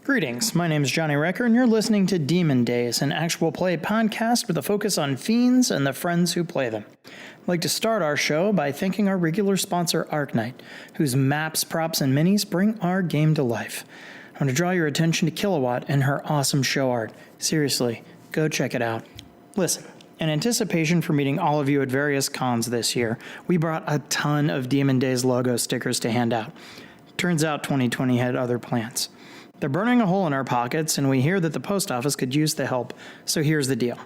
Greetings, my name is Johnny Recker, and you're listening to Demon Dayz, an actual play podcast with a focus on fiends and the friends who play them. I'd like to start our show by thanking our regular sponsor, Arknight, whose maps, props, and minis bring our game to life. I want to draw your attention to KiloWhat and her awesome show art. Seriously, go check it out. Listen, in anticipation for meeting all of you at various cons this year, we brought a ton of Demon Dayz logo stickers to hand out. Turns out 2020 had other plans. They're burning a hole in our pockets, and we hear that the post office could use the help, so here's the deal.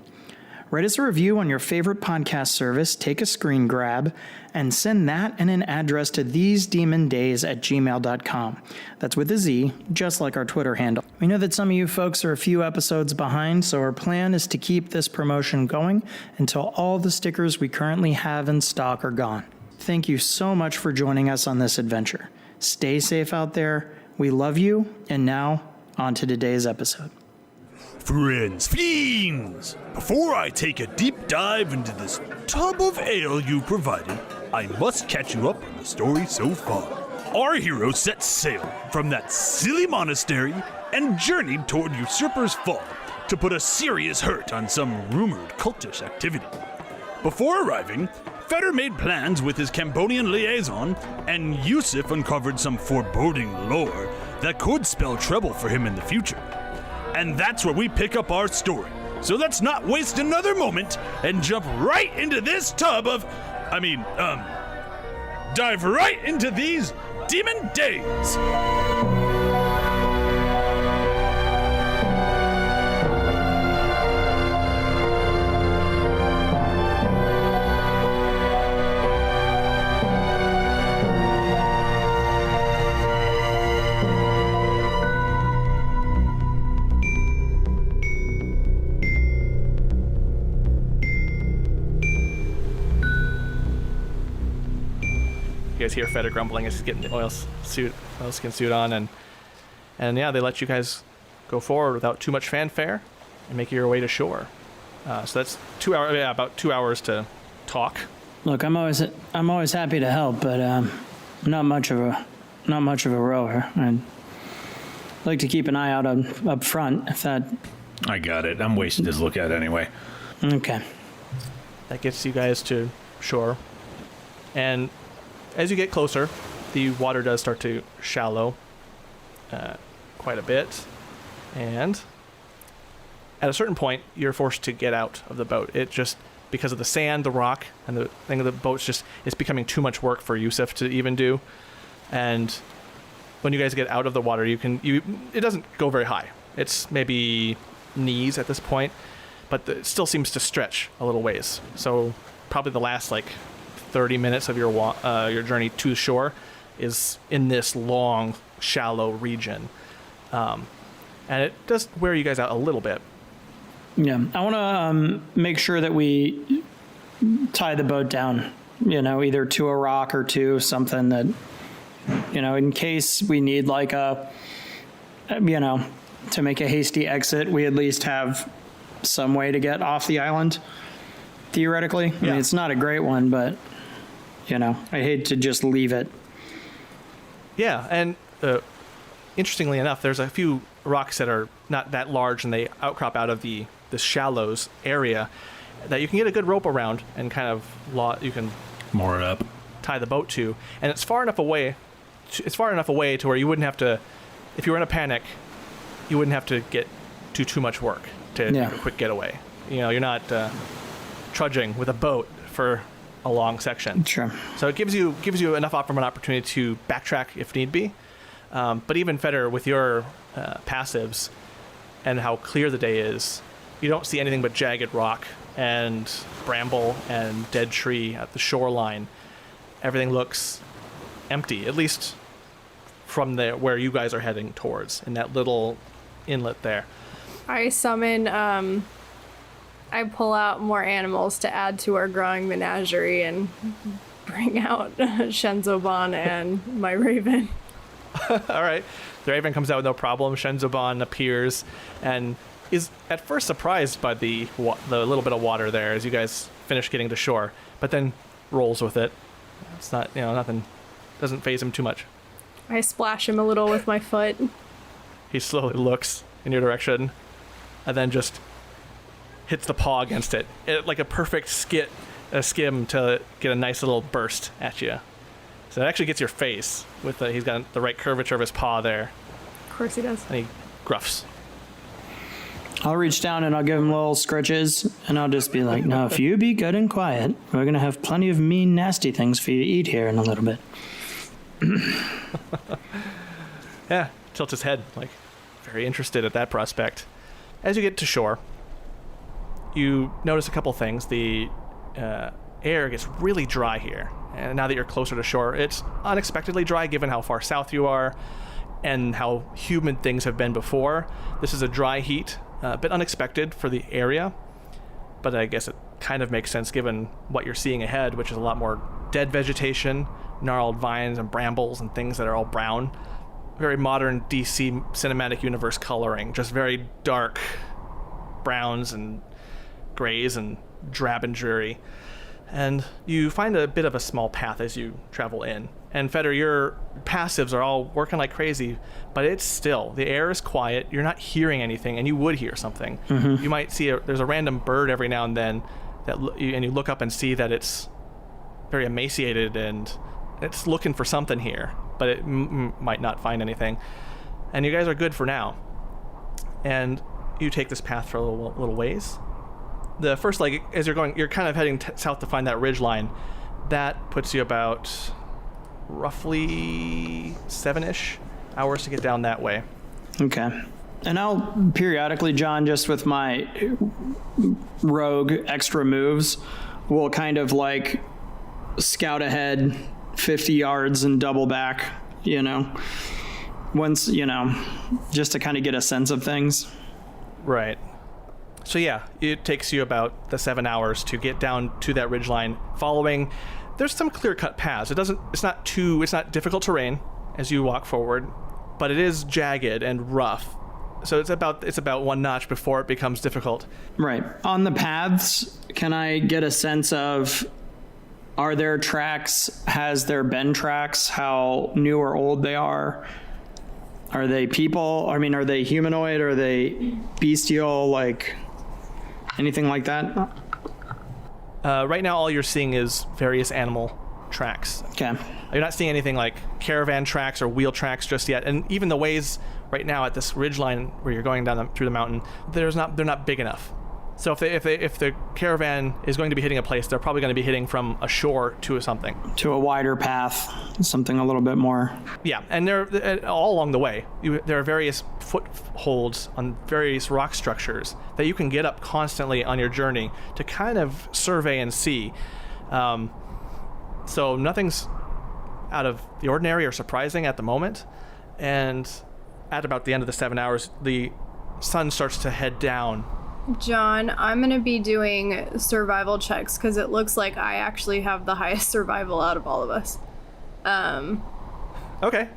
Write us a review on your favorite podcast service, take a screen grab, and send that and an address to thesedemondayz@gmail.com. That's with a Z, just like our Twitter handle. We know that some of you folks are a few episodes behind, so our plan is to keep this promotion going until all the stickers we currently have in stock are gone. Thank you so much for joining us on this adventure. Stay safe out there. We love you, and now, on to today's episode. Friends, fiends! Before I take a deep dive into this tub of ale you provided, I must catch you up on the story so far. Our hero set sail from that silly monastery and journeyed toward Usurper's fall to put a serious hurt on some rumored cultish activity. Before arriving, Fetter made plans with his Cambodian liaison, and Yusuf uncovered some foreboding lore that could spell trouble for him in the future. And that's where we pick up our story. So let's not waste another moment and jump right into this tub of... dive right into these Demon Dayz! You guys hear Fetter grumbling as he's getting the oilskin suit on, and yeah, they let you guys go forward without too much fanfare and make your way to shore. So that's about 2 hours to talk. Look, I'm always happy to help, but not much of a rower. I'd like to keep an eye out up front, if that. I got it. I'm wasting his look at anyway. Okay. That gets you guys to shore, and as you get closer, the water does start to shallow quite a bit, and at a certain point, you're forced to get out of the boat. It just, because of the sand, the rock, and the thing of the boat's it's becoming too much work for Yusuf to even do. And when you guys get out of the water, it doesn't go very high. It's maybe knees at this point, but it still seems to stretch a little ways. So probably the last 30 minutes of your journey to shore is in this long, shallow region. And it does wear you guys out a little bit. Yeah, I want to make sure that we tie the boat down, either to a rock or to something that, in case we need to make a hasty exit, we at least have some way to get off the island, theoretically. Yeah. I mean, it's not a great one, but... I hate to just leave it. Yeah, and interestingly enough, there's a few rocks that are not that large, and they outcrop out of the shallows area that you can get a good rope around and kind of you can moor it up, tie the boat to, and it's far enough away. It's far enough away to where you wouldn't have to, if you were in a panic, you wouldn't have to do too much work to do a quick getaway. You're not trudging with a boat for a long section. Sure. So it gives you enough of an opportunity to backtrack if need be. But even Fetter, with your passives and how clear the day is, you don't see anything but jagged rock and bramble and dead tree at the shoreline. Everything looks empty, at least from where you guys are heading towards, in that little inlet there. I summon I pull out more animals to add to our growing menagerie and bring out Shenzoban and my raven. All right. The raven comes out with no problem. Shenzoban appears and is at first surprised by the little bit of water there as you guys finish getting to shore, but then rolls with it. It's not, nothing, doesn't faze him too much. I splash him a little with my foot. He slowly looks in your direction and then just hits the paw against it, like a perfect skim to get a nice little burst at you. So it actually gets your face with he's got the right curvature of his paw there. Of course he does. And he gruffs. I'll reach down and I'll give him little scritches, and I'll just be like, "Now, if you be good and quiet, we're gonna have plenty of mean, nasty things for you to eat here in a little bit." Yeah, tilts his head, like very interested at that prospect. As you get to shore, you notice a couple things. The air gets really dry here, and now that you're closer to shore, it's unexpectedly dry given how far south you are and how humid things have been before. This is a dry heat, a bit unexpected for the area, but I guess it kind of makes sense given what you're seeing ahead, which is a lot more dead vegetation, gnarled vines and brambles and things that are all brown. Very modern DC cinematic universe coloring, just very dark browns and grays and drab and dreary. And you find a bit of a small path as you travel in. And Feder, your passives are all working like crazy, but it's still, the air is quiet, you're not hearing anything, and you would hear something. Mm-hmm. You might see there's a random bird every now and then, and you look up and see that it's very emaciated and it's looking for something here, but it might not find anything. And you guys are good for now. And you take this path for a little ways. The first leg, as you're going, you're kind of heading south to find that ridge line. That puts you about roughly 7-ish hours to get down that way. Okay. And I'll periodically, John, just with my rogue extra moves, will kind of like scout ahead 50 yards and double back, once, just to kind of get a sense of things. Right. So yeah, it takes you about the 7 hours to get down to that ridgeline. Following, there's some clear-cut paths. It's not difficult terrain as you walk forward, but it is jagged and rough. So it's about one notch before it becomes difficult. Right. On the paths, can I get a sense of, are there tracks? Has there been tracks? How new or old they are? Are they people? I mean, are they humanoid? Are they bestial? Like anything like that? Right now, all you're seeing is various animal tracks. Okay. You're not seeing anything like caravan tracks or wheel tracks just yet. And even the ways right now at this ridgeline where you're going down through the mountain, they're not big enough. So if the caravan is going to be hitting a place, they're probably going to be hitting from a shore to something. To a wider path, something a little bit more. Yeah, and they're all along the way. There are various footholds on various rock structures that you can get up constantly on your journey to kind of survey and see. So nothing's out of the ordinary or surprising at the moment. And at about the end of the 7 hours, the sun starts to head down. John, I'm going to be doing survival checks because it looks like I actually have the highest survival out of all of us. Okay.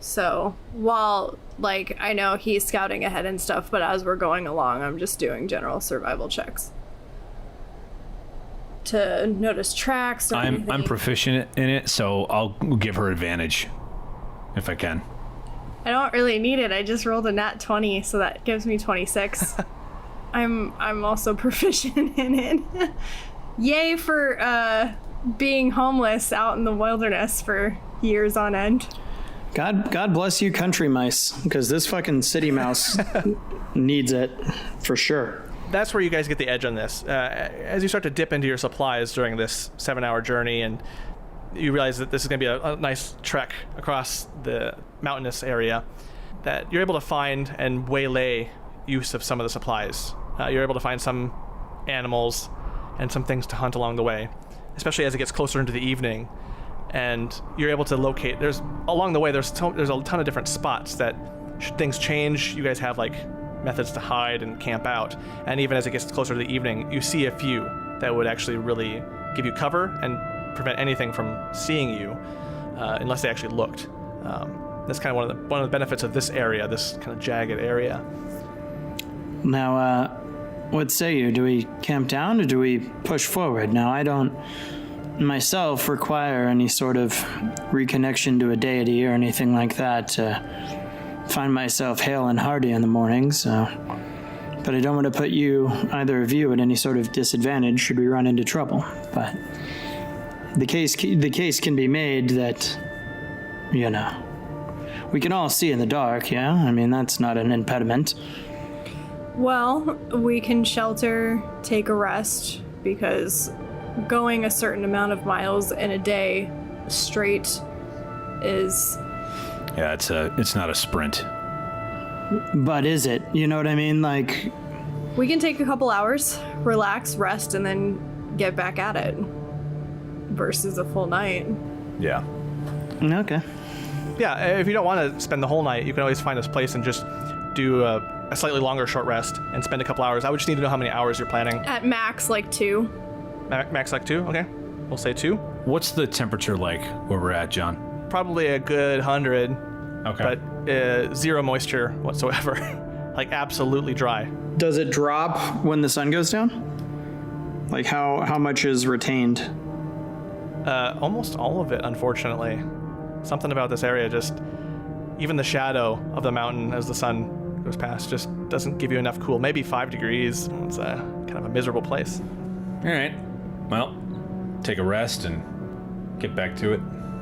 So while, I know he's scouting ahead and stuff, but as we're going along, I'm just doing general survival checks. To notice tracks or anything. I'm proficient in it, so I'll give her advantage if I can. I don't really need it. I just rolled a nat 20, so that gives me 26. I'm also proficient in it. Yay for being homeless out in the wilderness for years on end. God bless you, country mice, because this fucking city mouse needs it for sure. That's where you guys get the edge on this. As you start to dip into your supplies during this 7-hour journey, and you realize that this is going to be a nice trek across the mountainous area, that you're able to find and waylay use of some of the supplies. You're able to find some animals and some things to hunt along the way, especially as it gets closer into the evening. And you're able to locate, along the way, there's a ton of different spots that, should things change, you guys have methods to hide and camp out. And even as it gets closer to the evening, you see a few that would actually really give you cover and prevent anything from seeing you, unless they actually looked. That's kind of one of the benefits of this area, this kind of jagged area. Now, what say you? Do we camp down or do we push forward? Now, I don't myself require any sort of reconnection to a deity or anything like that to find myself hale and hearty in the morning, so... But I don't want to put either of you, at any sort of disadvantage should we run into trouble. But the case can be made that, we can all see in the dark, yeah? I mean, that's not an impediment. Well, we can shelter, take a rest, because going a certain amount of miles in a day straight is... Yeah, it's not a sprint. But is it? You know what I mean? Like... We can take a couple hours, relax, rest, and then get back at it. Versus a full night. Yeah. Okay. Yeah, if you don't want to spend the whole night, you can always find this place and just do a slightly longer short rest and spend a couple hours. I would just need to know how many hours you're planning. At max, like 2. Max like 2? Okay. We'll say 2. What's the temperature like where we're at, John? Probably a good 100. Okay. But 0 moisture whatsoever. Like absolutely dry. Does it drop when the sun goes down? Like how much is retained? Almost all of it, unfortunately. Something about this area just... Even the shadow of the mountain as the sun goes past just doesn't give you enough cool. Maybe 5 degrees. It's kind of a miserable place. All right. Well, take a rest and get back to it.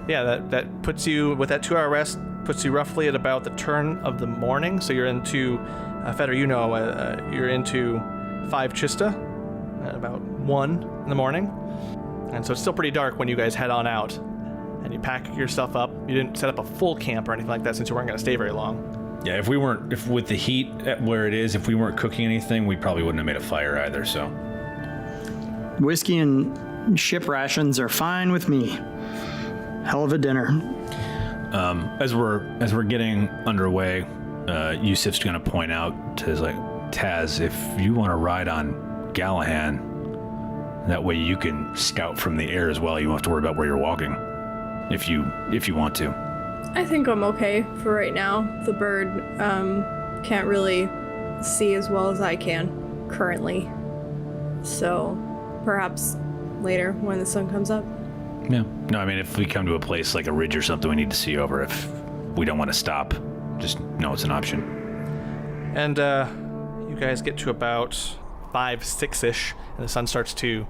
Yeah, that puts you... With that 2-hour rest, puts you roughly at about the turn of the morning. So you're into... Feder, you're into 5 Chista at about 1 in the morning. And so it's still pretty dark when you guys head on out. And you pack your stuff up. You didn't set up a full camp or anything like that since you weren't going to stay very long. Yeah, if with the heat at where it is, if we weren't cooking anything, we probably wouldn't have made a fire either, so. Whiskey and ship rations are fine with me. Hell of a dinner. As we're getting underway, Yusuf's going to point out to Taz, if you want to ride on Gallahan, that way you can scout from the air as well. You don't have to worry about where you're walking, if you want to. I think I'm okay for right now. The bird can't really see as well as I can currently. So perhaps later when the sun comes up. Yeah. No, I mean, if we come to a place like a ridge or something we need to see over, if we don't want to stop, just know it's an option. And you guys get to about 5, 6-ish, and the sun starts to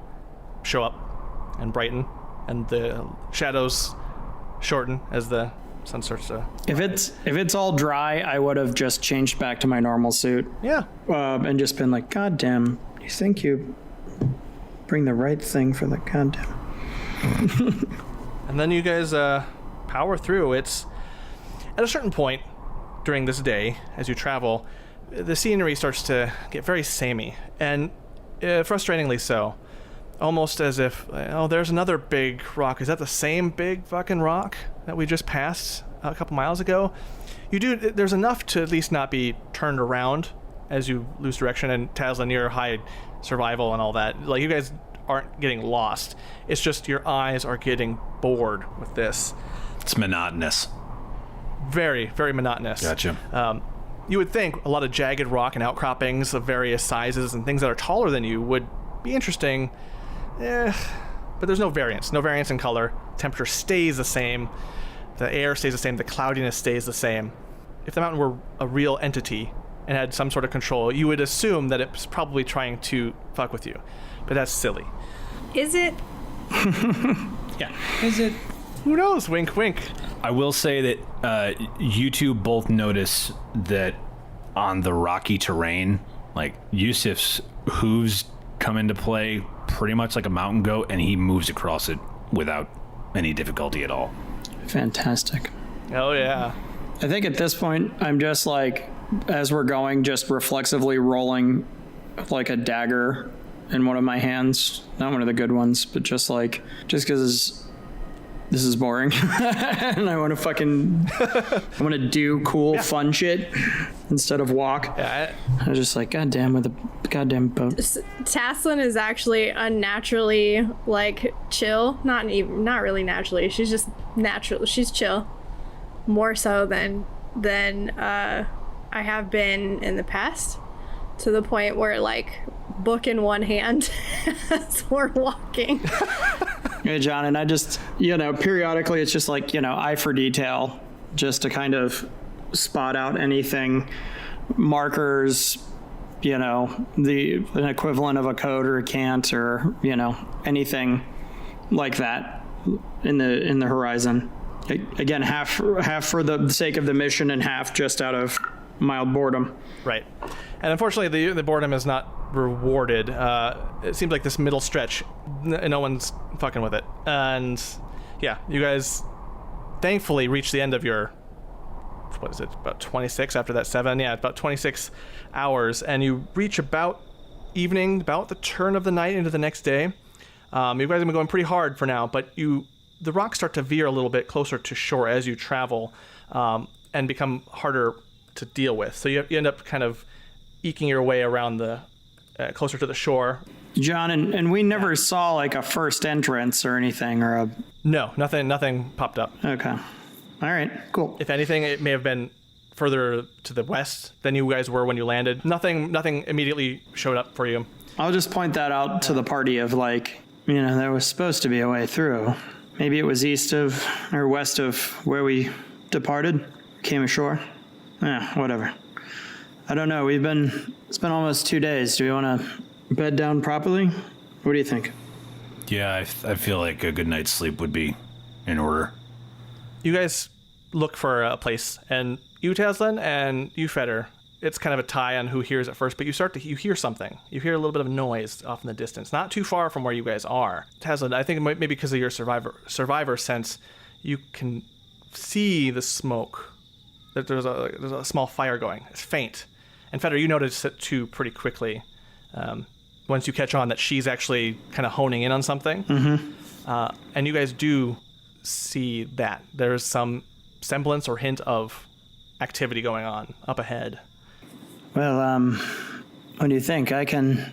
show up and brighten, and the shadows shorten as the sun starts to... If it's all dry, I would have just changed back to my normal suit. Yeah. And just been like, God damn, you think you bring the right thing for the goddamn... And then you guys power through. It's at a certain point during this day, as you travel, the scenery starts to get very samey, and frustratingly so. Almost as if, there's another big rock. Is that the same big fucking rock that we just passed a couple miles ago? There's enough to at least not be turned around as you lose direction, and Tazlin, you're high survival and all that. Like, you guys aren't getting lost. It's just your eyes are getting bored with this. It's monotonous. Very, very monotonous. Gotcha. You would think a lot of jagged rock and outcroppings of various sizes and things that are taller than you would be interesting. But there's no variance. No variance in color. Temperature stays the same. The air stays the same. The cloudiness stays the same. If the mountain were a real entity and had some sort of control, you would assume that it's probably trying to fuck with you. But that's silly. Is it? Yeah. Is it? Who knows? Wink, wink. I will say that you two both notice that on the rocky terrain, like, Yusuf's hooves come into play pretty much like a mountain goat, and he moves across it without any difficulty at all. Fantastic. Oh, yeah. I think at this point, I'm just like, as we're going, just reflexively rolling like a dagger in one of my hands. Not one of the good ones, but just because this is boring. And I want to do cool, fun shit instead of walk. Yeah, I was just like, goddamn, with a goddamn boat. Taslin is actually unnaturally, like, chill. Not really naturally. She's just natural. She's chill. More so than I have been in the past. To the point where, like, book in one hand as we're walking. Hey, John, and I just, periodically it's just like, eye for detail, just to kind of spot out anything, markers, an equivalent of a code or a cant or, anything like that in the horizon. Again, half for the sake of the mission and half just out of mild boredom. Right. And unfortunately, the boredom is not rewarded. It seems like this middle stretch, no one's fucking with it. And yeah, you guys thankfully reach the end of your, what is it, about 26 after that 7? Yeah, about 26 hours. And you reach about evening, about the turn of the night into the next day. You guys have been going pretty hard for now, but the rocks start to veer a little bit closer to shore as you travel, and become harder to deal with. So you end up kind of eking your way around the closer to the shore. John, and we never saw like a first entrance or anything or a... No, nothing popped up. Okay. All right, cool. If anything, it may have been further to the west than you guys were when you landed. Nothing immediately showed up for you. I'll just point that out to the party of like, there was supposed to be a way through. Maybe it was east of or west of where we departed, came ashore. Whatever. I don't know. It's been almost 2 days. Do we want to bed down properly? What do you think? Yeah, I feel like a good night's sleep would be in order. You guys look for a place, and you, Taslan, and you, Feder, it's kind of a tie on who hears it first, but you hear something. You hear a little bit of noise off in the distance, not too far from where you guys are. Taslan, I think maybe because of your survivor sense, you can see the smoke. That there's a small fire going. It's faint. And Feder, you notice it too pretty quickly. Once you catch on that she's actually kind of honing in on something. Mm-hmm. And you guys do see that. There's some semblance or hint of activity going on up ahead. Well, what do you think? I can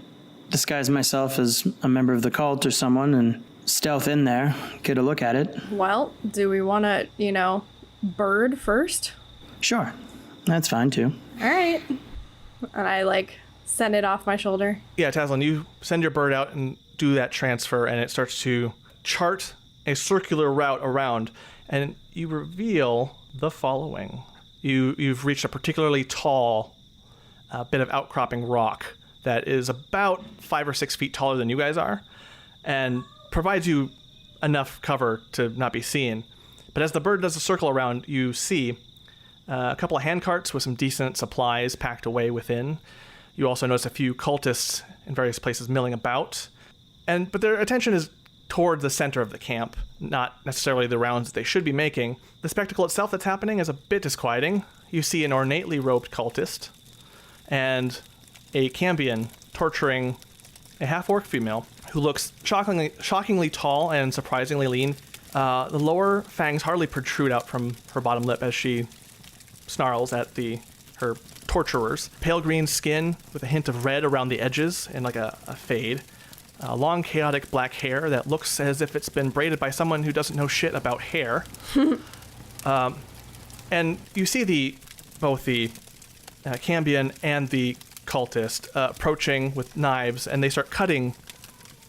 disguise myself as a member of the cult or someone and stealth in there, get a look at it. Well, do we want to, bird first? Sure. That's fine, too. All right. And I, send it off my shoulder. Yeah, Taslan, you send your bird out and do that transfer, and it starts to chart a circular route around, and you reveal the following. You've reached a particularly tall bit of outcropping rock that is about 5 or 6 feet taller than you guys are, and provides you enough cover to not be seen. But as the bird does a circle around, you see a couple of handcarts with some decent supplies packed away within. You also notice a few cultists in various places milling about. But their attention is toward the center of the camp, not necessarily the rounds that they should be making. The spectacle itself that's happening is a bit disquieting. You see an ornately robed cultist and a Cambion torturing a half-orc female who looks shockingly tall and surprisingly lean. The lower fangs hardly protrude out from her bottom lip as she snarls at her torturers. Pale green skin with a hint of red around the edges and like a fade. Long, chaotic black hair that looks as if it's been braided by someone who doesn't know shit about hair. And you see both the Cambion and the cultist approaching with knives, and they start cutting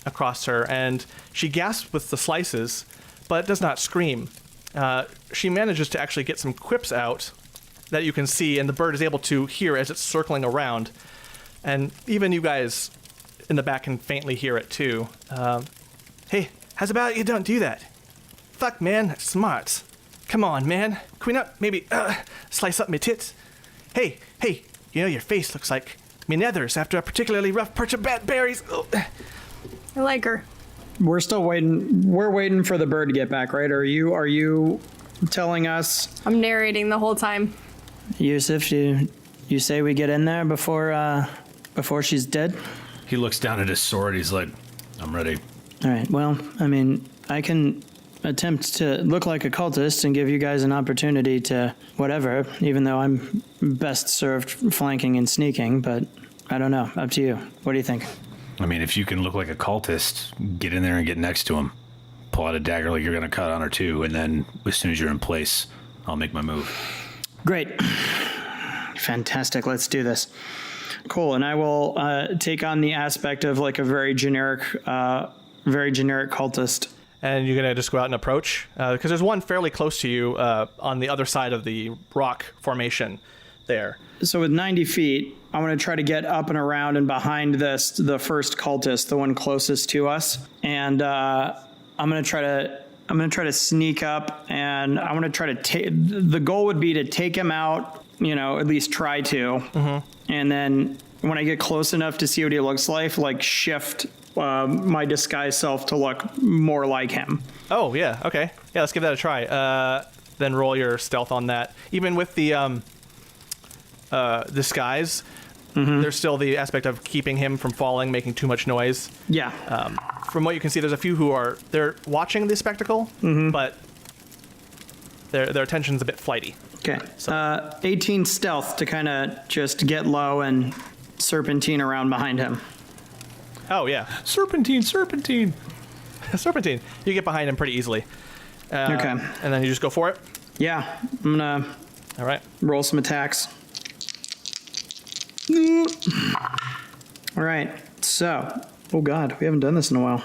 across her, and she gasps with the slices, but does not scream. She manages to actually get some quips out that you can see, and the bird is able to hear as it's circling around. And even you guys in the back can faintly hear it too. Hey, how's about you don't do that? Fuck, man, that's smart. Come on, man. Can we not maybe slice up me tits? Hey, your face looks like me nethers after a particularly rough perch of bad berries. Oh. I like her. We're still waiting. We're waiting for the bird to get back, right? Are you telling us? I'm narrating the whole time. Yusuf, you say we get in there before she's dead? He looks down at his sword. He's like, I'm ready. All right. Well, I mean, I can attempt to look like a cultist and give you guys an opportunity to whatever, even though I'm best served flanking and sneaking, but I don't know. Up to you. What do you think? I mean, if you can look like a cultist, get in there and get next to him. Pull out a dagger like you're going to cut on her too, and then as soon as you're in place, I'll make my move. Great. Fantastic. Let's do this. Cool. And I will take on the aspect of like a very generic cultist. And you're going to just go out and approach? Because there's one fairly close to you on the other side of the rock formation there. So with 90 feet, I'm going to try to get up and around and behind the first cultist, the one closest to us. And I'm going to try to sneak up, and I'm going to try to take, the goal would be to take him out, at least try to. Mm-hmm. And then when I get close enough to see what he looks like shift my disguise self to look more like him. Oh, yeah. Okay. Yeah, let's give that a try. Then roll your stealth on that. Even with the disguise, there's still the aspect of keeping him from falling, making too much noise. Yeah. From what you can see, there's a few who they're watching the spectacle, but their attention's a bit flighty. Okay. 18 stealth to kind of just get low and serpentine around behind him. Oh, yeah. Serpentine. Serpentine. You get behind him pretty easily. Okay. And then you just go for it? Yeah. I'm going to All right. roll some attacks. All right. So, oh God, we haven't done this in a while.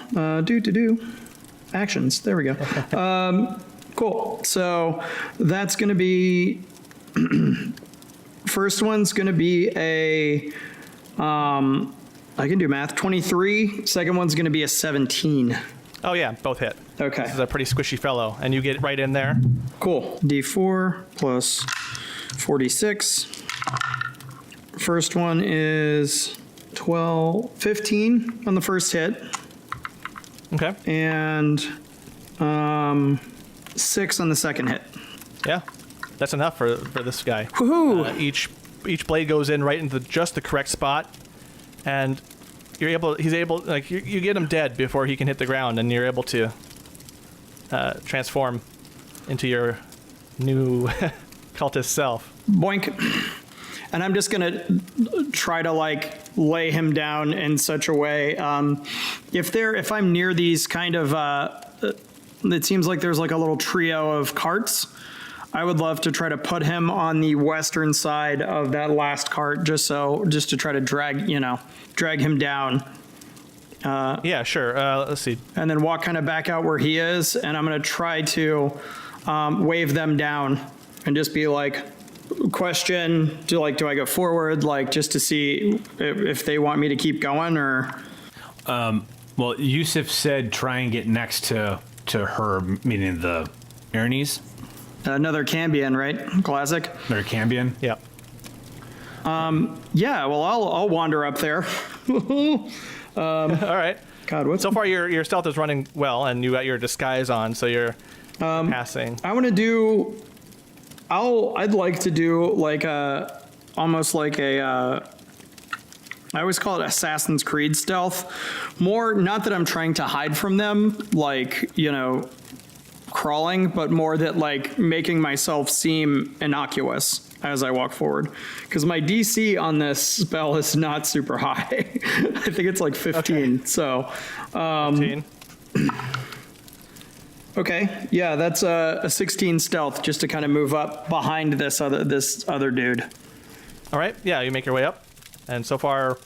Actions. There we go. Cool. So that's going to be, first one's going to be a, I can do math, 23. Second one's going to be a 17. Oh, yeah, both hit. Okay. This is a pretty squishy fellow, and you get right in there. Cool. D4 plus 46. First one is 15 on the first hit. Okay. And 6 on the second hit. Yeah, that's enough for this guy. Woohoo! Each blade goes in right into just the correct spot, and he's able, like, you get him dead before he can hit the ground, and you're able to transform into your new cultist self. Boink. And I'm just going to try to, lay him down in such a way. If I'm near these kind of, it seems like there's a little trio of carts. I would love to try to put him on the western side of that last cart, just to try to drag him down. Yeah, sure. Let's see. And then walk kind of back out where he is, and I'm going to try to wave them down and just be like, question, do I go forward, just to see if they want me to keep going, or? Well, Yusuf said try and get next to her, meaning the Armies. Another Cambion, right? Classic. Another Cambion. Yeah. Yeah. Well, I'll wander up there. All right. God, what's So far, your stealth is running well, and you got your disguise on, so you're passing. I want to do. I'd like to do almost like a. I always call it Assassin's Creed stealth. More, not that I'm trying to hide from them, crawling, but more that making myself seem innocuous as I walk forward. Because my DC on this spell is not super high. I think it's 15. Okay. So, 15. Okay, yeah, that's a 16 stealth just to kind of move up behind this other dude. All right, yeah, you make your way up, and so far,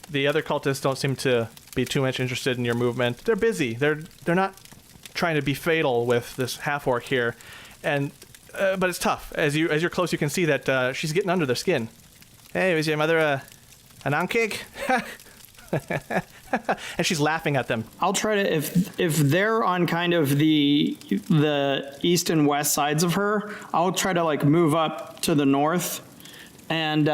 the other cultists don't seem to be too much interested in your movement. They're busy. They're not trying to be fatal with this half orc here, and but it's tough. As you're close, you can see that she's getting under their skin. Hey, was your mother a non-cake? And she's laughing at them. I'll try to, if they're on kind of the east and west sides of her, I'll try to move up to the north and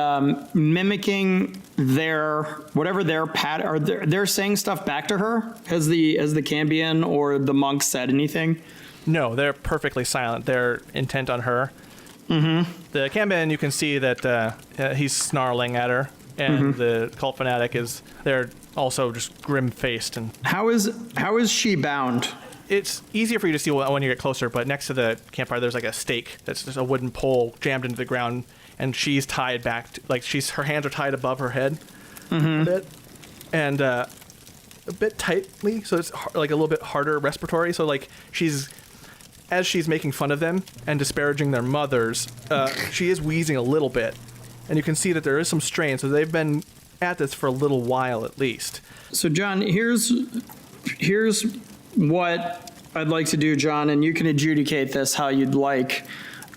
mimicking whatever their pat, or they're saying stuff back to her. Has the Cambion or the monk said anything? No, they're perfectly silent. They're intent on her. Mm-hmm. The Cambion, you can see that he's snarling at her. And the cult fanatic they're also just grim-faced. And how is she bound? It's easier for you to see when you get closer, but next to the campfire, there's a stake that's just a wooden pole jammed into the ground, and she's tied back, her hands are tied above her head a bit, and a bit tightly, so it's a little bit harder respiratory. So as she's making fun of them and disparaging their mothers, she is wheezing a little bit. And you can see that there is some strain, so they've been at this for a little while at least. So, John, here's what I'd like to do, John, and you can adjudicate this how you'd like,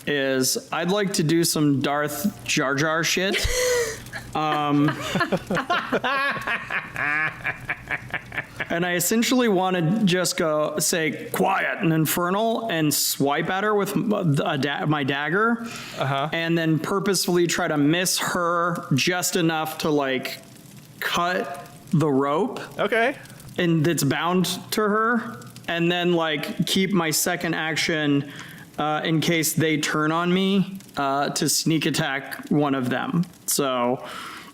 is I'd like to do some Darth Jar Jar shit. And I essentially want to just go say quiet and infernal and swipe at her with my dagger, and then purposefully try to miss her just enough to like cut the rope. Okay. And that's bound to her, and then like keep my second action in case they turn on me to sneak attack one of them. So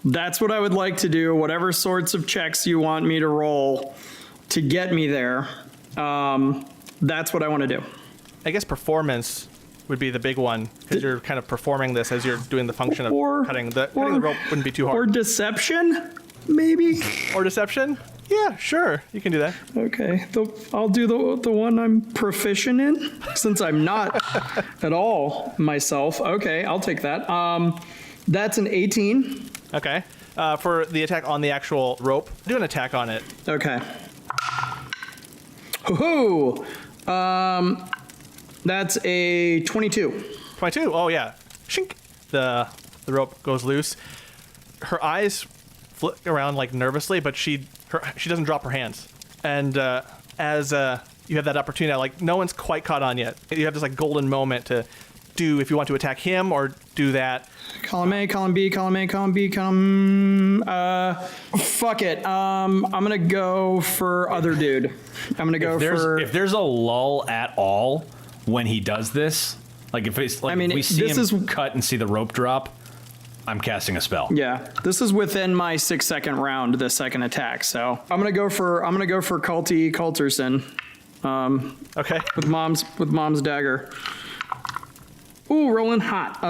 that's what I would like to do. Whatever sorts of checks you want me to roll to get me there, that's what I want to do. I guess performance would be the big one, because you're kind of performing this as you're doing the function of cutting the rope wouldn't be too hard. Or deception, maybe? Or deception? Yeah, sure. You can do that. Okay. I'll do the one I'm proficient in, since I'm not at all myself. Okay, I'll take that. That's an 18. Okay. For the attack on the actual rope, do an attack on it. Okay. Hoo-hoo! That's a 22. 22. Oh, yeah. Shink. The rope goes loose. Her eyes flick around like nervously, but she doesn't drop her hands. And as you have that opportunity, like no one's quite caught on yet. You have this like golden moment to do if you want to attack him or do that. Column A, column B, column A, column B, column. Fuck it. I'm gonna go for other dude. I'm gonna go If there's a lull at all when he does this, like if it's like if we see him cut and see the rope drop, I'm casting a spell. Yeah, this is within my 6-second round, the second attack. So I'm gonna go for Culterson. Okay. With mom's dagger. Ooh, rolling hot.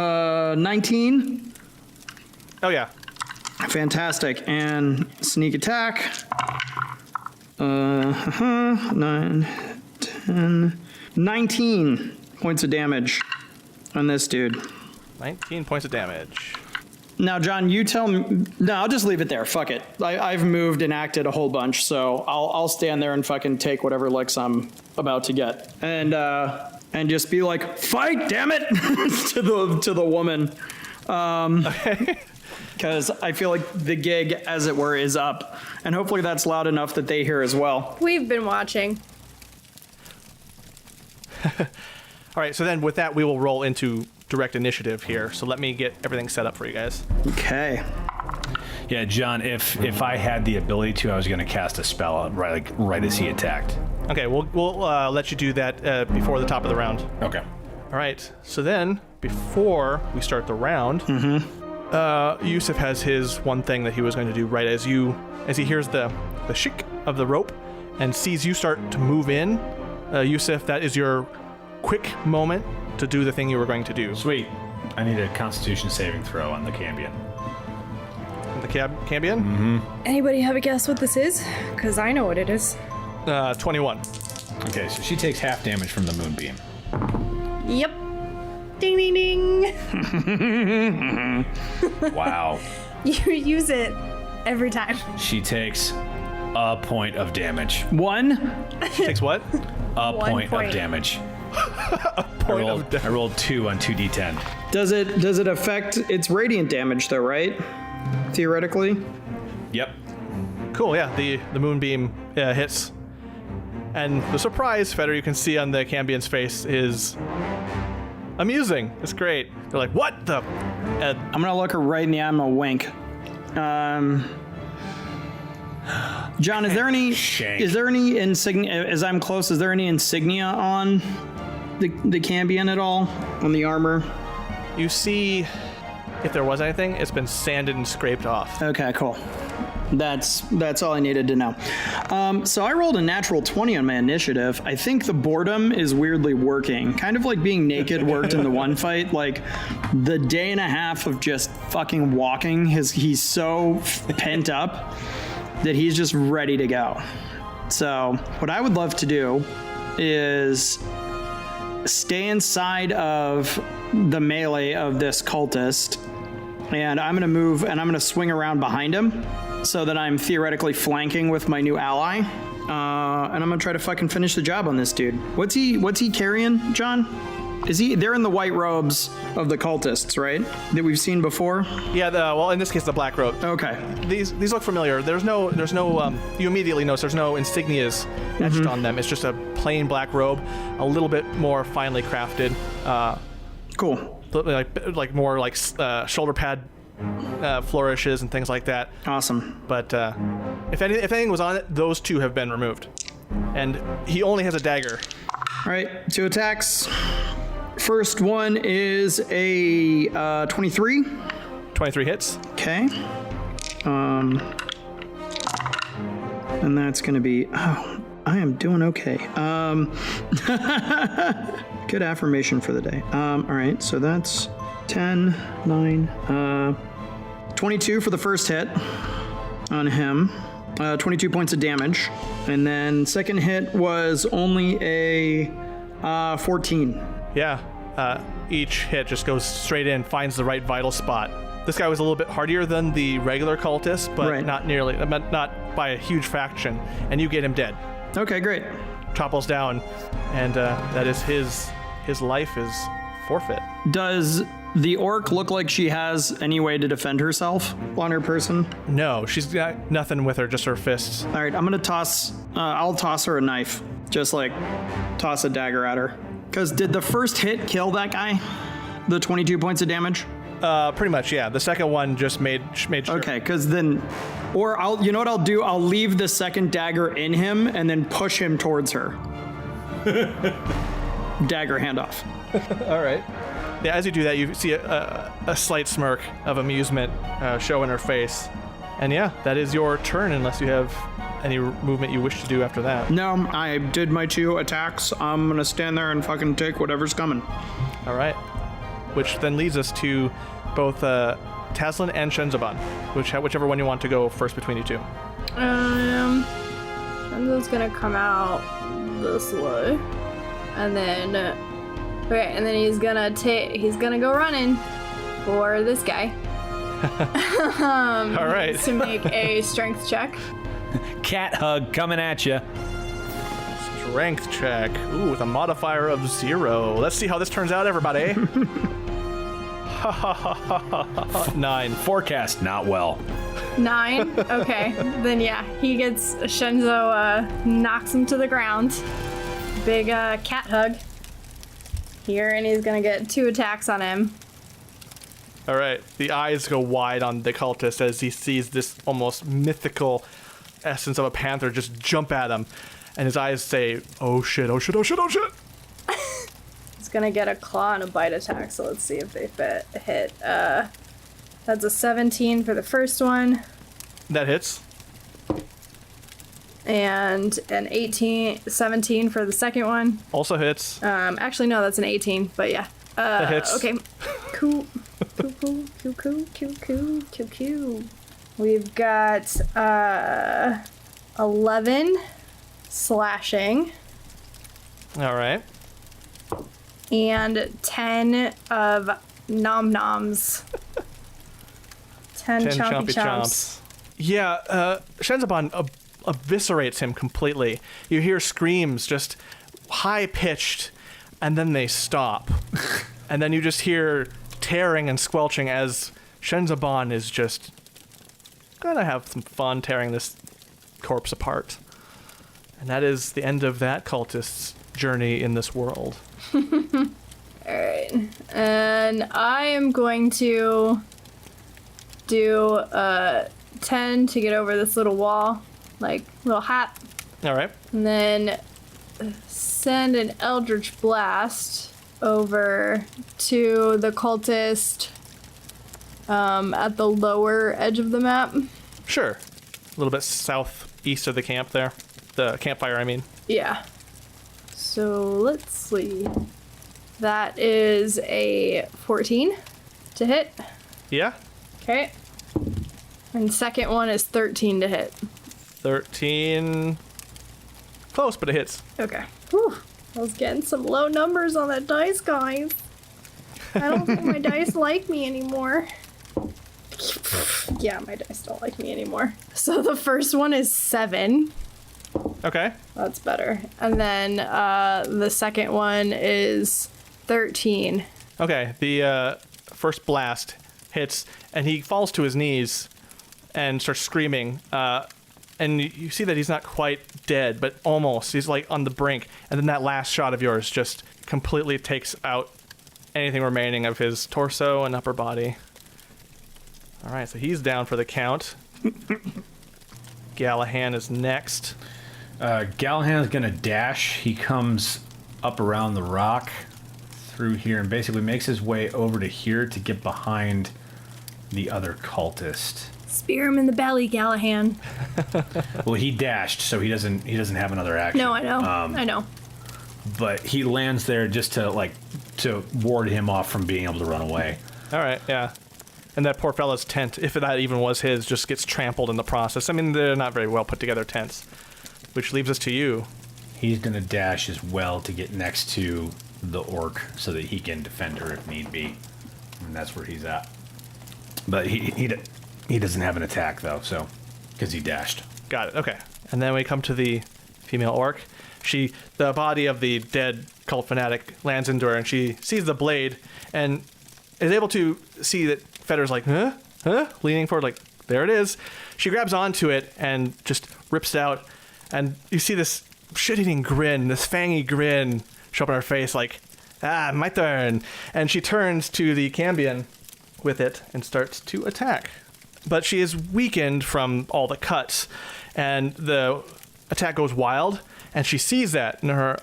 19. Oh yeah. Fantastic. And sneak attack. 9, 10, 19 points of damage on this dude. 19 points of damage. Now, John, you tell me. No, I'll just leave it there. Fuck it. I've moved and acted a whole bunch, so I'll stand there and fucking take whatever licks I'm about to get, and just be like, "Fight, damn it!" to the woman, because I feel like the gig, as it were, is up, and hopefully that's loud enough that they hear as well. We've been watching. All right, so then with that, we will roll into direct initiative here. So let me get everything set up for you guys. Okay. Yeah, John, if I had the ability to, I was going to cast a spell right as he attacked. Okay, we'll let you do that before the top of the round. Okay. All right, so then before we start the round, Yusuf has his one thing that he was going to do right as he hears the shik of the rope and sees you start to move in. Yusuf, that is your quick moment to do the thing you were going to do. Sweet. I need a Constitution saving throw on the Cambion. The Cambion? Mm-hmm. Anybody have a guess what this is? Because I know what it is. 21. Okay, so she takes half damage from the moonbeam. Yep. Ding, ding, ding. Wow. You use it every time. She takes a point of damage. One. She takes what? A point of damage. I rolled 2 on 2d10. Does it affect its radiant damage though, right? Theoretically? Yep. Cool, yeah. The moonbeam hits. And the surprise, Feder, you can see on the Cambion's face is amusing. It's great. They're like, what the? I'm gonna look her right in the eye. I'm gonna wink. John, is there any insignia? As I'm close, is there any insignia on the Cambion at all on the armor? You see, if there was anything, it's been sanded and scraped off. Okay, cool. That's all I needed to know. So I rolled a natural 20 on my initiative. I think the boredom is weirdly working. Kind of like being naked worked in the one fight. Like the day and a half of just fucking walking, he's so pent up that he's just ready to go. So what I would love to do is stay inside of the melee of this cultist, and I'm gonna move and I'm gonna swing around behind him so that I'm theoretically flanking with my new ally. And I'm gonna try to fucking finish the job on this dude. What's he carrying, John? They're in the white robes of the cultists, right? That we've seen before? Yeah, well, in this case, the black robe. Okay. These look familiar. There's no, you immediately notice there's no insignias etched on them. It's just a plain black robe, a little bit more finely crafted. Cool. Like more like shoulder pad flourishes and things like that. Awesome. But if anything was on it, those two have been removed. And he only has a dagger. All right, 2 attacks. First one is a 23. 23 hits. Okay. And that's going to be... Oh, I am doing okay. Good affirmation for the day. All right, so that's 10, 9, 22 for the first hit on him. 22 points of damage. And then second hit was only a 14. Yeah, each hit just goes straight in, finds the right vital spot. This guy was a little bit hardier than the regular cultist, but not nearly, not by a huge fraction. And you get him dead. Okay, great. Topples down, and that is his life is forfeit. Does the orc look like she has any way to defend herself on her person? No, she's got nothing with her, just her fists. All right, I'm gonna toss. I'll toss her a knife. Just like toss a dagger at her. Because did the first hit kill that guy? The 22 points of damage? Pretty much, yeah. The second one just made sure. Okay, because then, or you know what I'll do? I'll leave the second dagger in him and then push him towards her. Dagger handoff. All right. Yeah, as you do that, you see a slight smirk of amusement show in her face. And yeah, that is your turn unless you have any movement you wish to do after that. No, I did my 2 attacks. I'm going to stand there and fucking take whatever's coming. All right. Which then leads us to both Taslin and Shenzaban, whichever one you want to go first between you two. Shenzo's going to come out this way. And then... Okay, and then he's gonna go running for this guy. All right. To make a strength check. Cat hug coming at you. Strength check. Ooh, with a modifier of 0. Let's see how this turns out, everybody. 9. Forecast not well. 9? Okay. Then yeah, he gets... Shenzo knocks him to the ground. Big cat hug. Here, and he's gonna get 2 attacks on him. All right. The eyes go wide on the cultist as he sees this almost mythical essence of a panther just jump at him. And his eyes say, oh shit, oh shit, oh shit, oh shit. He's gonna get a claw and a bite attack, so let's see if they hit. That's a 17 for the first one. That hits. And an 17 for the second one. Also hits. Actually, no, that's an 18, but yeah. That hits. Okay. Cool. Cool. We've got 11 slashing. All right. And 10 of nom-noms. 10 chompy chomps. Yeah, Shenzaban eviscerates him completely. You hear screams, just high-pitched, and then they stop. And then you just hear tearing and squelching as Shenzaban is just gonna have some fun tearing this corpse apart. And that is the end of that cultist's journey in this world. Alright. And I am going to do 10 to get over this little wall. Like, little hat. Alright. And then send an Eldritch Blast over to the cultist at the lower edge of the map. Sure. A little bit southeast of the camp there. The campfire, I mean. Yeah. So, let's see. That is a 14 to hit. Yeah. Okay. And second one is 13 to hit. 13. Close, but it hits. Okay. Whew. I was getting some low numbers on that dice, guys. I don't think my dice like me anymore. Yeah, my dice don't like me anymore. So the first one is 7. Okay. That's better. And then the second one is 13. Okay. The first blast hits, and he falls to his knees and starts screaming. And you see that he's not quite dead, but almost. He's like on the brink. And then that last shot of yours just completely takes out anything remaining of his torso and upper body. All right, so he's down for the count. Gallahan is next. Gallahan's gonna dash. He comes up around the rock through here and basically makes his way over to here to get behind the other cultist. Spear him in the belly, Gallahan. Well, he dashed, so he doesn't have another action. No, I know. I know. But he lands there just to ward him off from being able to run away. All right, yeah. And that poor fella's tent, if that even was his, just gets trampled in the process. I mean, they're not very well put together tents. Which leaves us to you. He's gonna dash as well to get next to the orc so that he can defend her if need be. And that's where he's at. But he doesn't have an attack though, so because he dashed. Got it. Okay. And then we come to the female orc. The body of the dead cult fanatic lands into her, and she sees the blade and is able to see that Fetter's like, huh? Leaning forward, like, there it is. She grabs onto it and just rips it out, and you see this shit-eating grin, this fangy grin show up on her face, like, my turn. And she turns to the Cambion with it and starts to attack. But she is weakened from all the cuts, and the attack goes wild, and she sees that, and her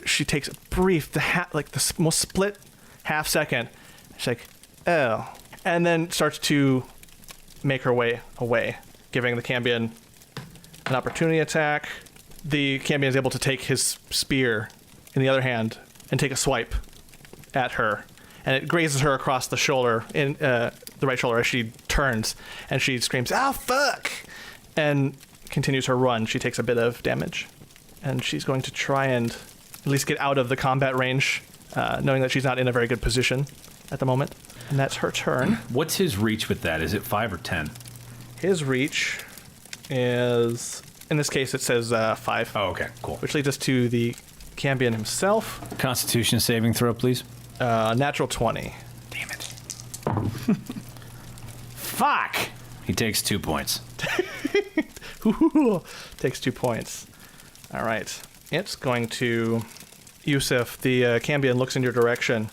she takes a brief, the most split half second. She's like, oh, and then starts to make her way away, giving the Cambion an opportunity attack. The Cambion is able to take his spear in the other hand and take a swipe at her, and it grazes her across the shoulder, in the right shoulder, as she turns, and she screams, "Oh fuck!" and continues her run. She takes a bit of damage, and she's going to try and at least get out of the combat range, knowing that she's not in a very good position at the moment. And that's her turn. What's his reach with that? Is it 5 or 10? His reach is, in this case, it says 5. Oh, okay, cool. Which leads us to the Cambion himself. Constitution saving throw, please. Natural 20. Damn it. Fuck! He takes 2 points. Takes 2 points. All right. It's going to... Yusuf, the Cambion looks in your direction,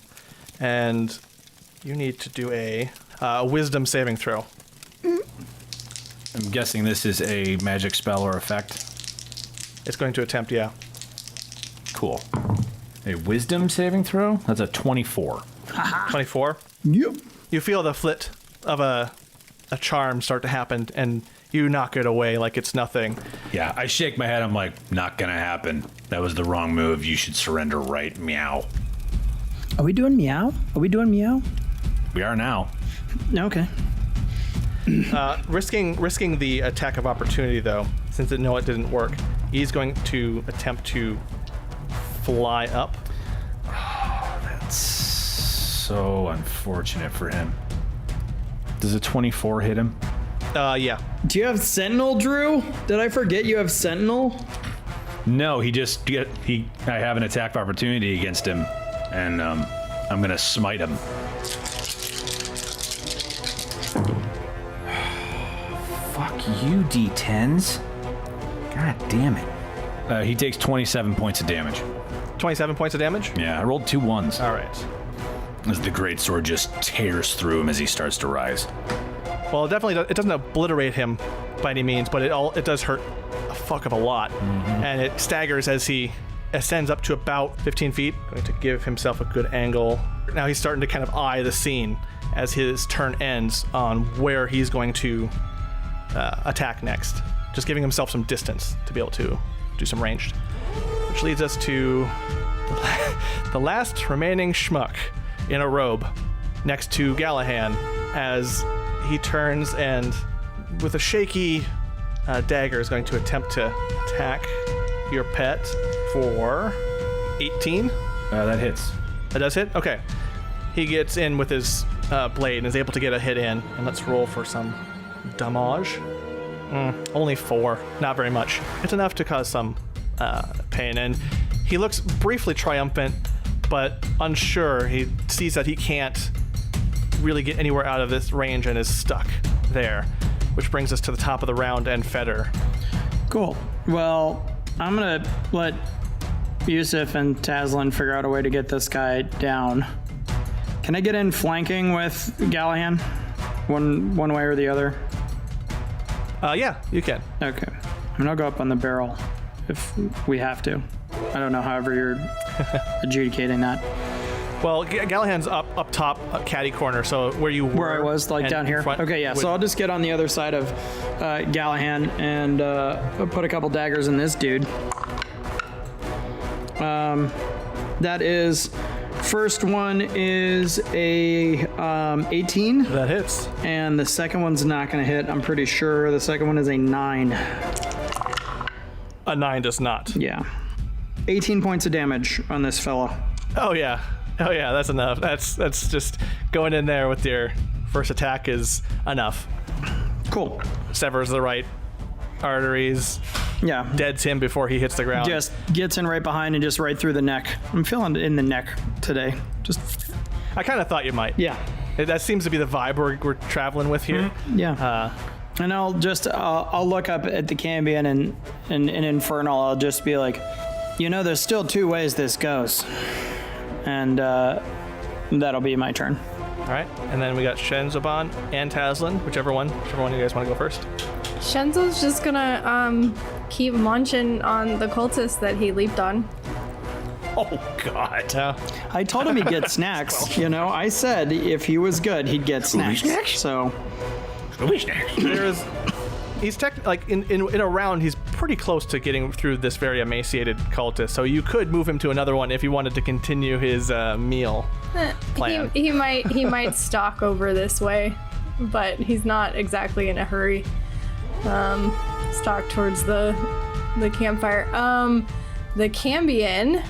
and you need to do a wisdom saving throw. I'm guessing this is a magic spell or effect. It's going to attempt, yeah. Cool. A wisdom saving throw? That's a 24. 24? Yep. You feel the flit of a charm start to happen, and you knock it away like it's nothing. Yeah, I shake my head. I'm like, not gonna happen. That was the wrong move. You should surrender right, meow. Are we doing meow? Are we doing meow? We are now. Okay. Risking the attack of opportunity, though, since it didn't work, he's going to attempt to fly up. Oh, that's so unfortunate for him. Does a 24 hit him? Yeah. Do you have Sentinel, Drew? Did I forget you have Sentinel? No, I have an attack of opportunity against him, and I'm gonna smite him. Fuck you, D10s. God damn it. He takes 27 points of damage. 27 points of damage? Yeah, I rolled 2 1s. All right. As the greatsword just tears through him as he starts to rise. Well, it doesn't obliterate him by any means, but it does hurt a fuck of a lot. Mm-hmm. And it staggers as he ascends up to about 15 feet, going to give himself a good angle. Now he's starting to kind of eye the scene as his turn ends on where he's going to attack next. Just giving himself some distance to be able to do some ranged. Which leads us to the last remaining schmuck in a robe next to Gallahan as he turns and with a shaky dagger is going to attempt to attack your pet for 18. That hits. That does hit? Okay. He gets in with his blade and is able to get a hit in. And let's roll for some damage. Only 4. Not very much. It's enough to cause some pain. And he looks briefly triumphant, but unsure. He sees that he can't really get anywhere out of this range and is stuck there, which brings us to the top of the round and Feder. Cool. Well, I'm going to let Yusuf and Tazlin figure out a way to get this guy down. Can I get in flanking with Gallahan? One way or the other? Yeah, you can. Okay. I'm gonna go up on the barrel if we have to. I don't know however you're adjudicating that. Well, Gallahan's up top, caddy corner, so where you were. Where I was, like and down here? front Okay, yeah, so I'll just get on the other side of Gallahan and put a couple daggers in this dude. That is... First one is a 18. That hits. And the second one's not going to hit. I'm pretty sure the second one is a 9. A 9 does not. Yeah. 18 points of damage on this fella. Oh yeah, that's enough. That's just going in there with your first attack is enough. Cool. Severs the right arteries. Yeah. Deads him before he hits the ground. Just gets in right behind and just right through the neck. I'm feeling it in the neck today. Just. I kind of thought you might. Yeah. That seems to be the vibe we're traveling with here. Mm-hmm. Yeah. And I'll look up at the Cambion and in Infernal. I'll just be like, there's still 2 ways this goes. And that'll be my turn. All right. And then we got Shenzoban and Tazlin, whichever one you guys want to go first. Shenzo's just gonna keep munching on the cultist that he leaped on. Oh, God. Yeah. I told him he'd get snacks. I said if he was good, he'd get snacks. So. He's in a round, he's pretty close to getting through this very emaciated cultist, so you could move him to another one if you wanted to continue his meal plan. He might stalk over this way, but he's not exactly in a hurry. Stalk towards the campfire. The Cambion,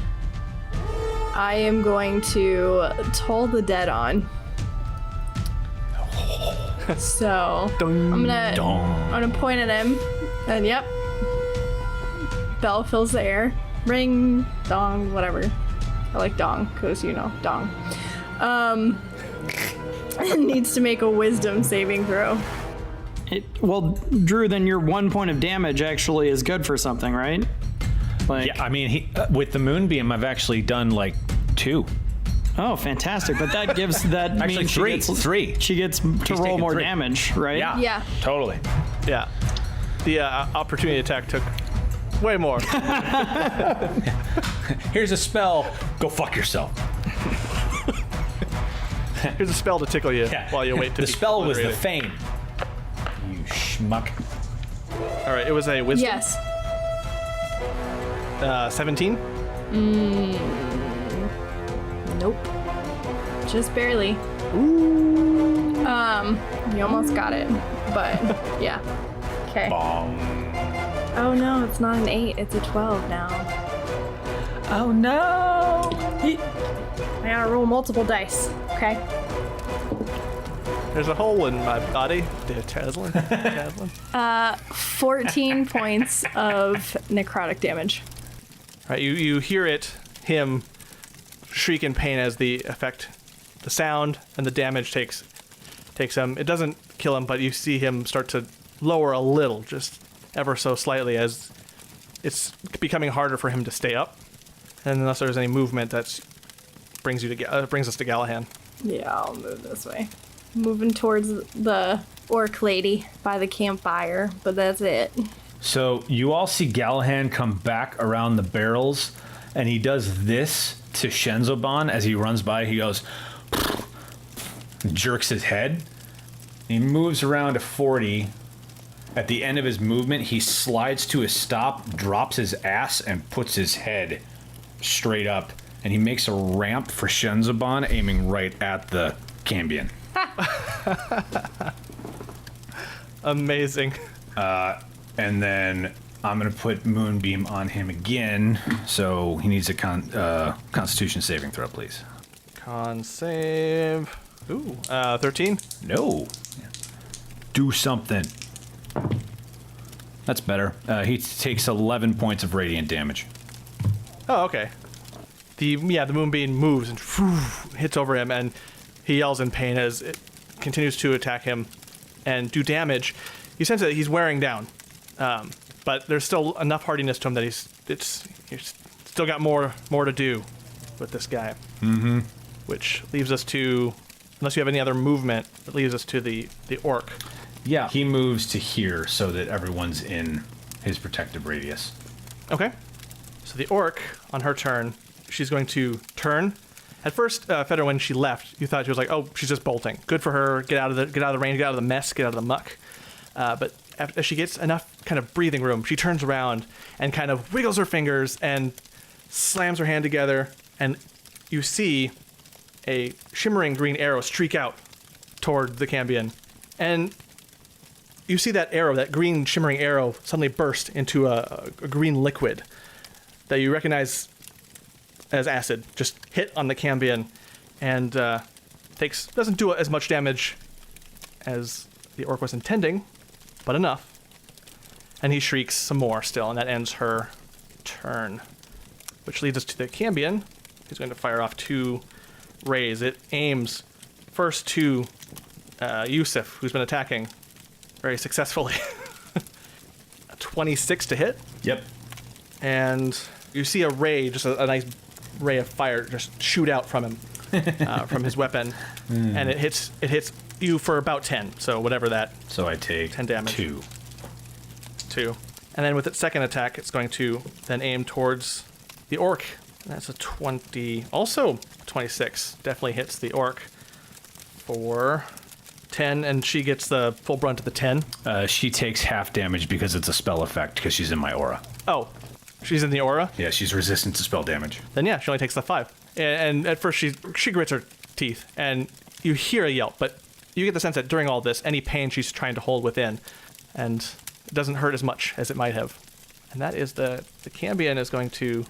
I am going to toll the dead on. So I'm gonna point at him, and yep, bell fills the air. Ring, dong, whatever. I like dong because dong. Needs to make a wisdom saving throw. Well, Drew, then your 1 point of damage actually is good for something, right? Yeah, I mean, with the moonbeam, I've actually done 2. Oh, fantastic! But that gives that actually means 3. She gets to roll more 3. damage, right? Yeah. Totally. Yeah. The opportunity attack took way more. Here's a spell. Go fuck yourself. Here's a spell to tickle you while you wait to The be spell was the obliterated. feign. You schmuck. All right, it was a wisdom. Yes. 17. Nope. Just barely. You almost got it, but yeah. Okay. Oh no, it's not an 8, it's a 12 now. Oh no! I gotta roll multiple dice. Okay. There's a hole in my body. Dear Tazlin. 14 points of necrotic damage. All right, you hear him shriek in pain as the sound and the damage takes him. It doesn't kill him, but you see him start to lower a little, just ever so slightly, as it's becoming harder for him to stay up. And unless there's any movement, that brings us to Gallahan. Yeah, I'll move this way. Moving towards the orc lady by the campfire, but that's it. So you all see Gallahan come back around the barrels, and he does this to Shenzoban as he runs by. He goes, jerks his head. He moves around to 40. At the end of his movement, he slides to a stop, drops his ass, and puts his head straight up. And he makes a ramp for Shenzoban, aiming right at the Cambion. Amazing. And then I'm going to put Moonbeam on him again. So he needs a Constitution saving throw, please. Con save. Ooh, 13. No. Do something. That's better. He takes 11 points of radiant damage. Oh, okay. The moonbeam moves and hits over him, and he yells in pain as it continues to attack him and do damage. You sense that he's wearing down, but there's still enough hardiness to him that he's still got more to do with this guy. Mm-hmm. Which leaves us to, unless you have any other movement, it leaves us to the orc. Yeah. He moves to here so that everyone's in his protective radius. Okay. So the orc, on her turn, she's going to turn. At first, Fedor, when she left, you thought she was like, oh, she's just bolting. Good for her. Get out of the range, get out of the mess, get out of the muck. But as she gets enough kind of breathing room, she turns around and kind of wiggles her fingers and slams her hand together, and you see a shimmering green arrow streak out toward the Cambion. And you see that arrow, that green shimmering arrow, suddenly burst into a green liquid that you recognize as acid. Just hit on the Cambion and doesn't do as much damage as the orc was intending, but enough. And he shrieks some more still, and that ends her turn. Which leads us to the Cambion. He's going to fire off 2 rays. It aims first to Yusuf, who's been attacking very successfully. A 26 to hit. Yep. And you see a ray, just a nice ray of fire, just shoot out from him, from his weapon, and it hits you for about 10. So whatever that. So I take 10 damage. 2. And then with its second attack, it's going to then aim towards the orc. That's a 20, also 26. Definitely hits the orc for 10, and she gets the full brunt of the 10. She takes half damage because it's a spell effect because she's in my aura. Oh, she's in the aura? Yeah, she's resistant to spell damage. Then yeah, she only takes the 5. And at first she grits her teeth, and you hear a yelp, but you get the sense that during all this, any pain she's trying to hold within, and it doesn't hurt as much as it might have. And that is the Cambion is going to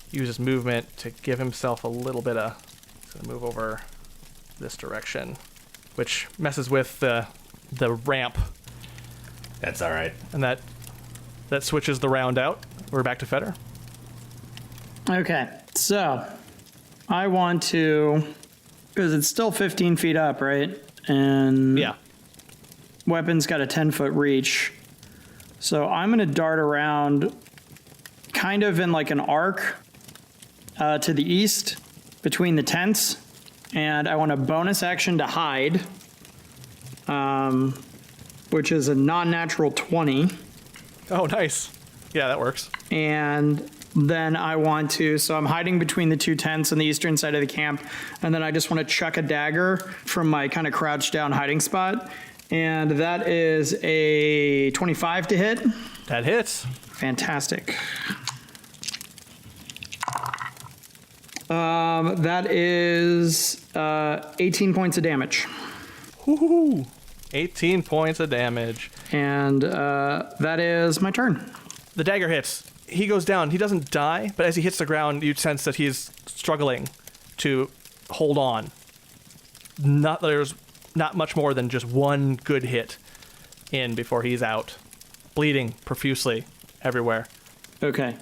use his movement to give himself a little bit of... He's going to move over this direction, which messes with the ramp. That's all right. And that switches the round out. We're back to Fedor. Okay, so I want to, because it's still 15 feet up, right? And Yeah. weapon's got a 10-foot reach. So I'm going to dart around kind of in like an arc to the east between the tents. And I want a bonus action to hide, which is a non-natural 20. Oh, nice. Yeah, that works. And then I want to, so I'm hiding between the 2 tents on the eastern side of the camp, and then I just want to chuck a dagger from my kind of crouched down hiding spot, and that is a 25 to hit. That hits. Fantastic. That is 18 points of damage. Woohoo! 18 points of damage. And that is my turn. The dagger hits. He goes down. He doesn't die, but as he hits the ground, you sense that he's struggling to hold on. There's not much more than just one good hit in before he's out, bleeding profusely everywhere. Okay.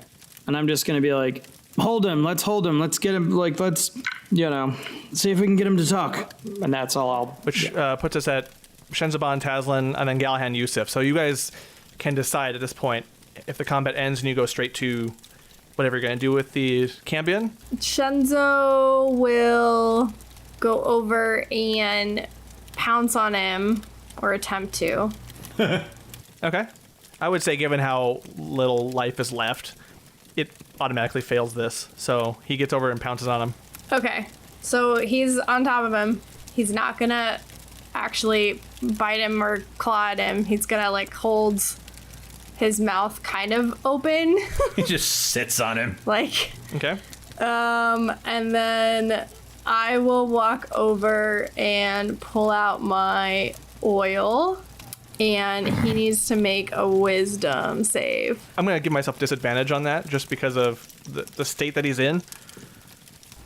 And I'm just going to be like, hold him. Let's get him. Like, let's, see if we can get him to talk. And that's all I'll... Which puts us at Shenzaban, Tazlin, and then Galhan, Yusuf. So you guys can decide at this point if the combat ends and you go straight to whatever you're going to do with the Cambion. Shenzo will go over and pounce on him, or attempt to. Okay. I would say, given how little life is left, it automatically fails this. So he gets over and pounces on him. Okay, so he's on top of him. He's not gonna actually bite him or claw at him. He's gonna hold his mouth kind of open. He just sits on him. Okay. And then I will walk over and pull out my oil, and he needs to make a wisdom save. I'm going to give myself disadvantage on that just because of the state that he's in.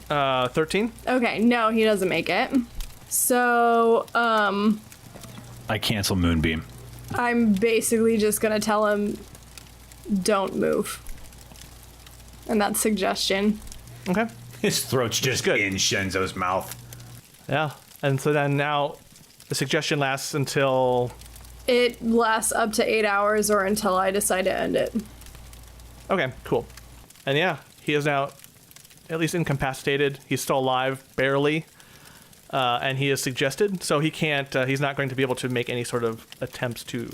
13? Okay, no, he doesn't make it. So, I cancel Moonbeam. I'm basically just gonna tell him, don't move. And that's suggestion. Okay. His throat's just in Shenzo's mouth. Yeah. And so then now the suggestion lasts until... It lasts up to 8 hours or until I decide to end it. Okay, cool. And yeah, he is now at least incapacitated. He's still alive, barely. And he is suggested, so he can't, he's not going to be able to make any sort of attempts to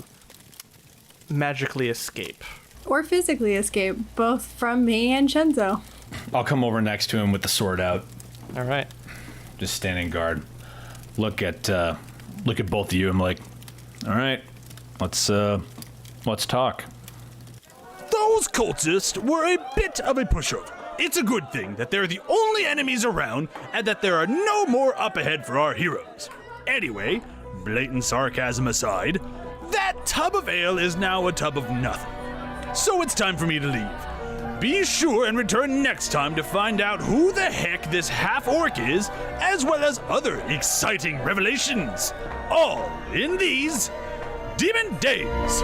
magically escape. Or physically escape, both from me and Shenzo. I'll come over next to him with the sword out, All right. just standing guard. Look at both of you. I'm like, all right, let's talk. Those cultists were a bit of a pushover. It's a good thing that they're the only enemies around and that there are no more up ahead for our heroes. Anyway, blatant sarcasm aside, that tub of ale is now a tub of nothing. So it's time for me to leave. Be sure and return next time to find out who the heck this half-orc is, as well as other exciting revelations. All in these Demon Dayz.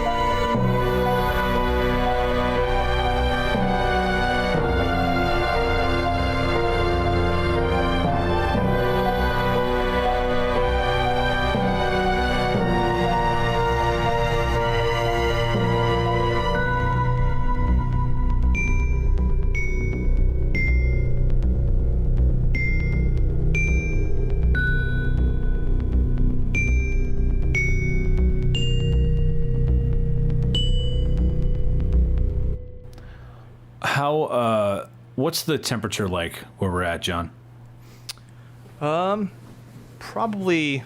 What's the temperature like where we're at, John? Probably,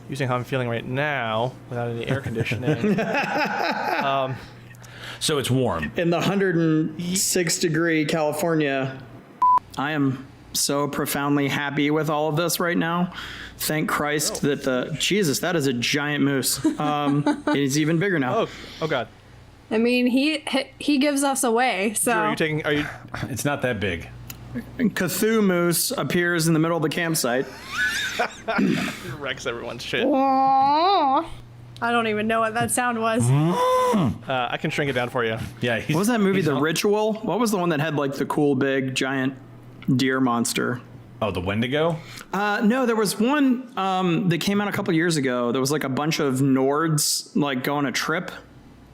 using how I'm feeling right now, without any air conditioning. So it's warm. In the 106 degree California, I am so profoundly happy with all of this right now. Thank Christ that Jesus, that is a giant moose. It's even bigger now. Oh God. I mean, he gives us away, so... Are you... It's not that big. Cthulhu Moose appears in the middle of the campsite. wrecks everyone's shit. I don't even know what that sound was. I can shrink it down for you. Yeah. What was that movie, The Ritual? What was the one that had like the cool big giant deer monster? Oh, the Wendigo? No, there was one that came out a couple years ago. There was like a bunch of Nords like go on a trip.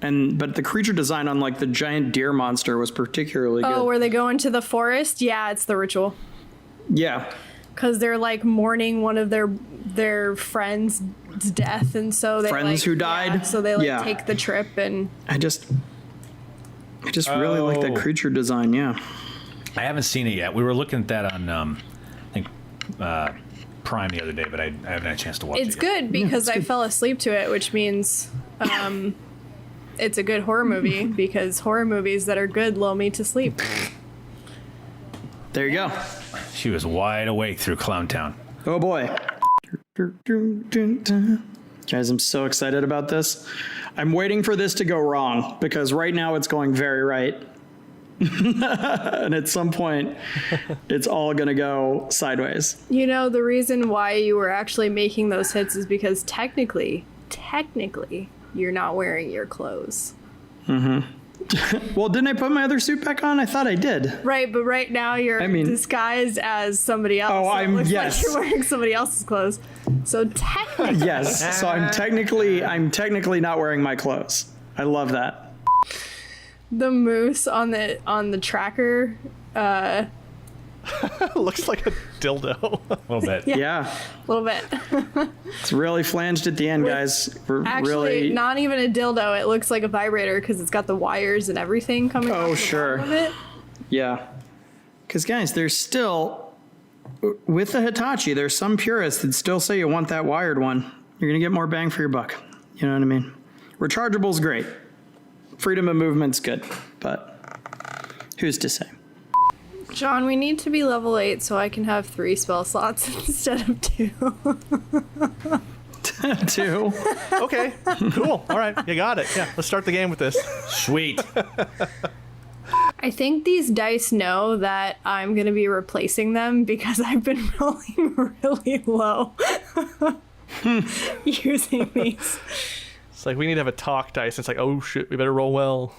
But the creature design on like the giant deer monster was particularly good. Oh, where they go into the forest? Yeah, it's The Ritual. Yeah. Because they're like mourning one of their friends' death, and so they friends who died. Yeah, so they take the trip, and I just really like that creature design. Yeah. I haven't seen it yet. We were looking at that on I think Prime the other day, but I haven't had a chance to watch it. It's good because I fell asleep to it, which means it's a good horror movie because horror movies that are good lull me to sleep. There you go. She was wide awake through Clown Town. Oh boy. Guys, I'm so excited about this. I'm waiting for this to go wrong because right now it's going very right. And at some point, it's all going to go sideways. You know, the reason why you were actually making those hits is because technically, you're not wearing your clothes. Mm-hmm. Well, didn't I put my other suit back on? I thought I did. Right, but right now you're disguised as somebody else. Oh, so I'm like you're wearing somebody else's clothes. So technically, yes. So I'm technically not wearing my clothes. I love that. The moose on the tracker looks like a dildo. A little bit. Yeah. A little bit. It's really flanged at the end, guys. We're actually really not even a dildo. It looks like a vibrator because it's got the wires and everything coming off the bottom of it. Yeah. Because, guys, there's still, with the Hitachi, there's some purists that still say you want that wired one. You're going to get more bang for your buck. You know what I mean? Rechargeable's great. Freedom of movement's good. But who's to say? John, we need to be level 8 so I can have 3 spell slots instead of 2. 2? Okay, cool. All right, you got it. Yeah, let's start the game with this. Sweet. I think these dice know that I'm going to be replacing them because I've been rolling really low using these. It's like we need to have a talk dice. It's like, oh shit, we better roll well.